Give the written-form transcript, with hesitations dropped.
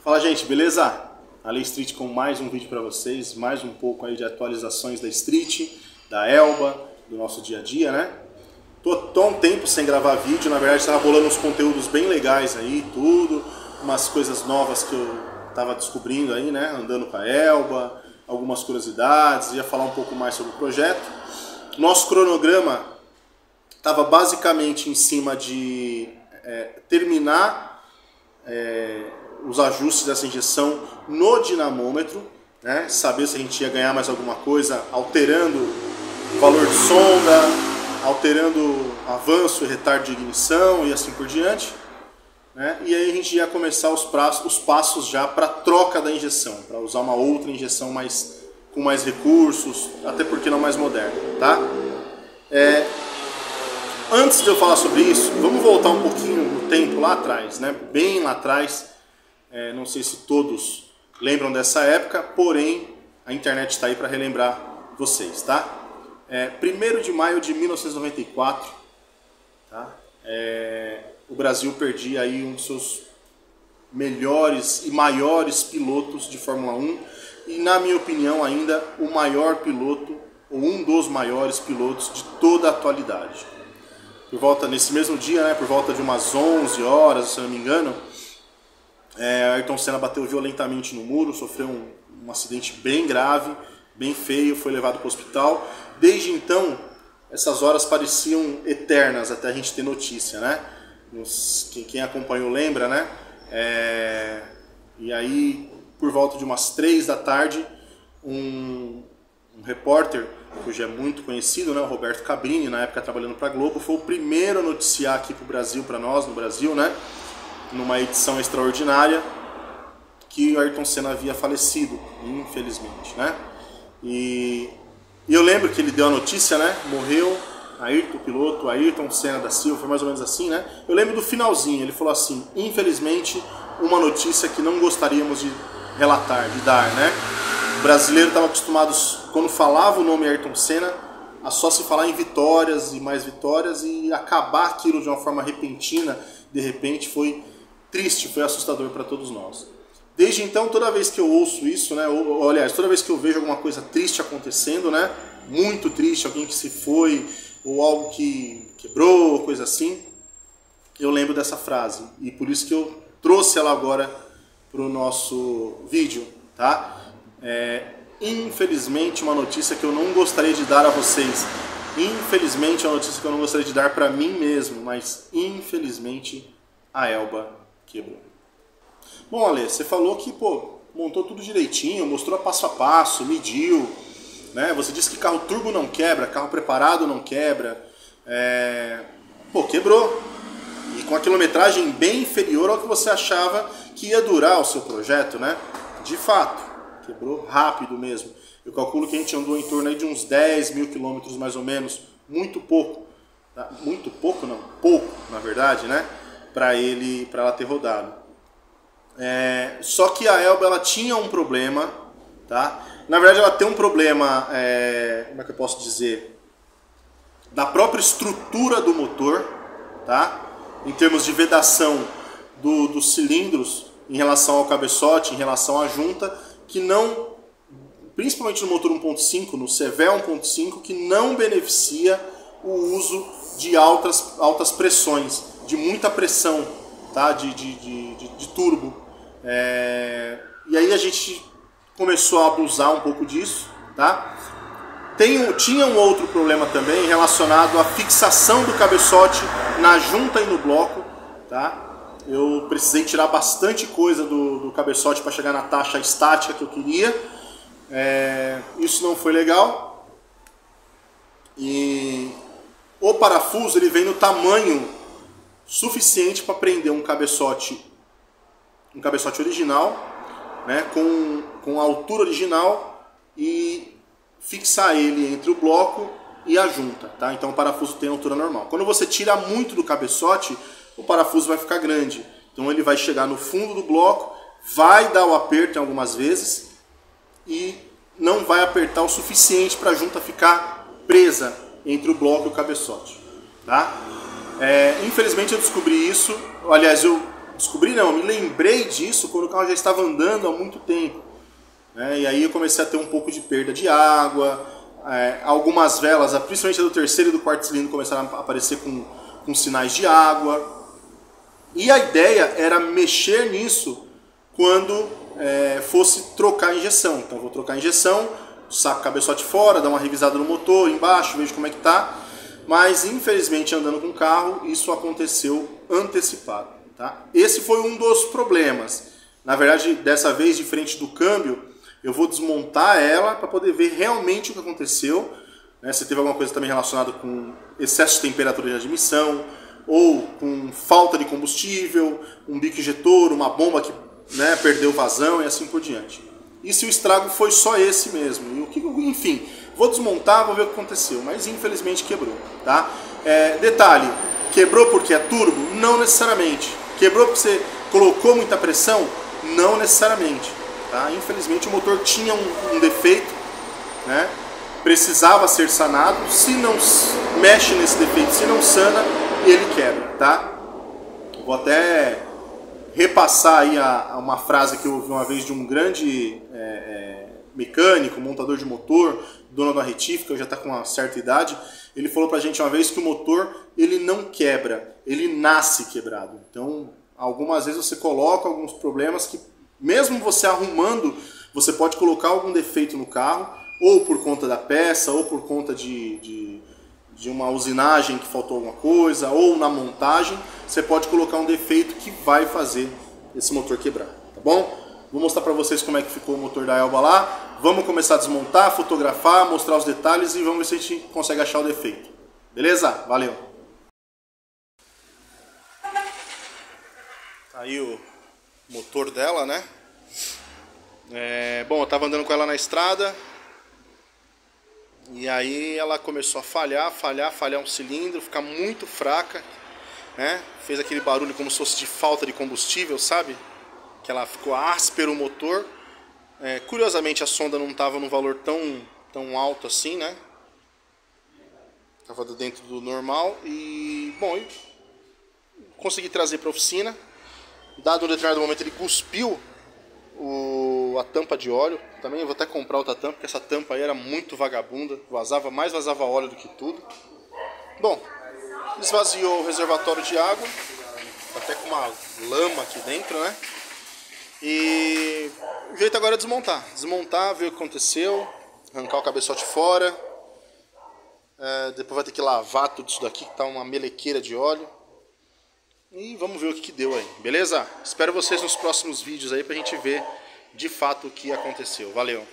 Fala, gente, beleza? Ale Street com mais um vídeo para vocês, mais um pouco aí de atualizações da Street, da Elba, do nosso dia a dia, né? Tô há um tempo sem gravar vídeo, na verdade estava rolando uns conteúdos bem legais aí, tudo, umas coisas novas que eu tava descobrindo aí, né? Andando com a Elba, algumas curiosidades, ia falar um pouco mais sobre o projeto. Nosso cronograma estava basicamente em cima de terminar os ajustes dessa injeção no dinamômetro, né? Saber se a gente ia ganhar mais alguma coisa, alterando o valor de sonda, alterando avanço e retardo de ignição e assim por diante, né? E aí a gente ia começar os passos já para troca da injeção, para usar uma outra injeção com mais recursos, até porque não mais moderna, tá? Antes de eu falar sobre isso, vamos voltar um pouquinho no tempo lá atrás, né? Bem lá atrás. Não sei se todos lembram dessa época, porém a internet está aí para relembrar vocês, tá? 1º de maio de 1994, tá? O Brasil perdia aí um dos seus melhores e maiores pilotos de Fórmula 1 e, na minha opinião, ainda o maior piloto, ou um dos maiores pilotos de toda a atualidade. Nesse mesmo dia, né, por volta de umas 11 horas, se eu não me engano, Ayrton Senna bateu violentamente no muro, sofreu um acidente bem grave, bem feio, foi levado para o hospital. Desde então, essas horas pareciam eternas até a gente ter notícia, né? Quem acompanhou lembra, né? E aí, por volta de umas 3 da tarde, um repórter, que hoje é muito conhecido, né? O Roberto Cabrini, na época trabalhando para a Globo, foi o primeiro a noticiar aqui para o Brasil, para nós no Brasil, né? Numa edição extraordinária, que o Ayrton Senna havia falecido, infelizmente, né? E eu lembro que ele deu a notícia, né? Morreu o piloto Ayrton Senna da Silva, foi mais ou menos assim, né? Eu lembro do finalzinho, ele falou assim: infelizmente, uma notícia que não gostaríamos de relatar, de dar, né? O brasileiro estava acostumado, quando falava o nome Ayrton Senna, a só se falar em vitórias e mais vitórias, e acabar aquilo de uma forma repentina, de repente, foi triste, foi assustador para todos nós. Desde então, toda vez que eu ouço isso, né, aliás, toda vez que eu vejo alguma coisa triste acontecendo, né, muito triste, alguém que se foi, ou algo que quebrou, coisa assim, eu lembro dessa frase. E por isso que eu trouxe ela agora para o nosso vídeo, tá? Infelizmente, uma notícia que eu não gostaria de dar a vocês. Infelizmente, é uma notícia que eu não gostaria de dar para mim mesmo, mas infelizmente a Elba quebrou. Bom, Ale, você falou que montou tudo direitinho, mostrou passo a passo, mediu, né? Você disse que carro turbo não quebra, carro preparado não quebra. Quebrou. E com a quilometragem bem inferior ao que você achava que ia durar o seu projeto, né? De fato, quebrou rápido mesmo. Eu calculo que a gente andou em torno aí de uns 10 mil quilômetros mais ou menos, muito pouco. Tá? Muito pouco não, pouco na verdade, né? Para ela ter rodado. Só que a Elba, ela tinha um problema, tá? Na verdade ela tem um problema, como é que eu posso dizer, da própria estrutura do motor, tá? Em termos de vedação dos cilindros em relação ao cabeçote, em relação à junta, que não, principalmente no motor 1.5, no Cevel 1.5, que não beneficia o uso de altas pressões, de muita pressão, tá? de turbo. E aí a gente começou a abusar um pouco disso, tá? Tinha um outro problema também relacionado à fixação do cabeçote na junta e no bloco, tá? Eu precisei tirar bastante coisa do cabeçote para chegar na taxa estática que eu queria. Isso não foi legal. E o parafuso, ele vem no tamanho suficiente para prender um cabeçote original, né, com a altura original, e fixar ele entre o bloco e a junta, tá? Então o parafuso tem altura normal. Quando você tira muito do cabeçote, o parafuso vai ficar grande. Então ele vai chegar no fundo do bloco, vai dar o aperto em algumas vezes e não vai apertar o suficiente para a junta ficar presa entre o bloco e o cabeçote, tá? Infelizmente eu descobri isso, aliás, eu Descobri não, eu me lembrei disso quando o carro já estava andando há muito tempo. E aí eu comecei a ter um pouco de perda de água, algumas velas, principalmente a do terceiro e do quarto cilindro, começaram a aparecer com sinais de água. E a ideia era mexer nisso quando fosse trocar a injeção. Então eu vou trocar a injeção, saco o cabeçote fora, dar uma revisada no motor, embaixo, vejo como é que tá. Mas infelizmente andando com o carro, isso aconteceu antecipado. Tá? Esse foi um dos problemas. Na verdade, dessa vez, diferente do câmbio, eu vou desmontar ela para poder ver realmente o que aconteceu. Se teve alguma coisa também relacionada com excesso de temperatura de admissão, ou com falta de combustível, um bico injetor, uma bomba que perdeu vazão e assim por diante. E se o estrago foi só esse mesmo? Enfim, vou desmontar, vou ver o que aconteceu, mas infelizmente quebrou. Tá? Detalhe, quebrou porque é turbo? Não necessariamente. Quebrou porque você colocou muita pressão? Não necessariamente. Tá? Infelizmente o motor tinha um defeito, precisava ser sanado. Se não mexe nesse defeito, se não sana, ele quebra. Tá? Vou até repassar aí uma frase que eu ouvi uma vez de um grande mecânico, montador de motor, dono da retífica, já está com uma certa idade. Ele falou pra gente uma vez que o motor ele não quebra, ele nasce quebrado. Então algumas vezes você coloca alguns problemas que mesmo você arrumando, você pode colocar algum defeito no carro, ou por conta da peça, ou por conta de uma usinagem que faltou alguma coisa, ou na montagem, você pode colocar um defeito que vai fazer esse motor quebrar, tá bom? Vou mostrar para vocês como é que ficou o motor da Elba lá. Vamos começar a desmontar, fotografar, mostrar os detalhes e vamos ver se a gente consegue achar o defeito. Beleza? Valeu! Aí o motor dela, né? Bom, eu tava andando com ela na estrada e aí ela começou a falhar um cilindro, ficar muito fraca, fez aquele barulho como se fosse de falta de combustível, sabe? Que ela ficou áspero o motor. Curiosamente a sonda não estava num valor tão alto assim, né? Tava dentro do normal e, bom, eu consegui trazer para a oficina. Dado um determinado momento ele cuspiu a tampa de óleo. Também eu vou até comprar outra tampa, porque essa tampa aí era muito vagabunda, mais vazava óleo do que tudo. Bom, esvaziou o reservatório de água, até com uma lama aqui dentro, né? E o jeito agora é desmontar, ver o que aconteceu, arrancar o cabeçote fora. Depois vai ter que lavar tudo isso daqui, que tá uma melequeira de óleo. E vamos ver o que deu aí, beleza? Espero vocês nos próximos vídeos aí pra gente ver de fato o que aconteceu. Valeu!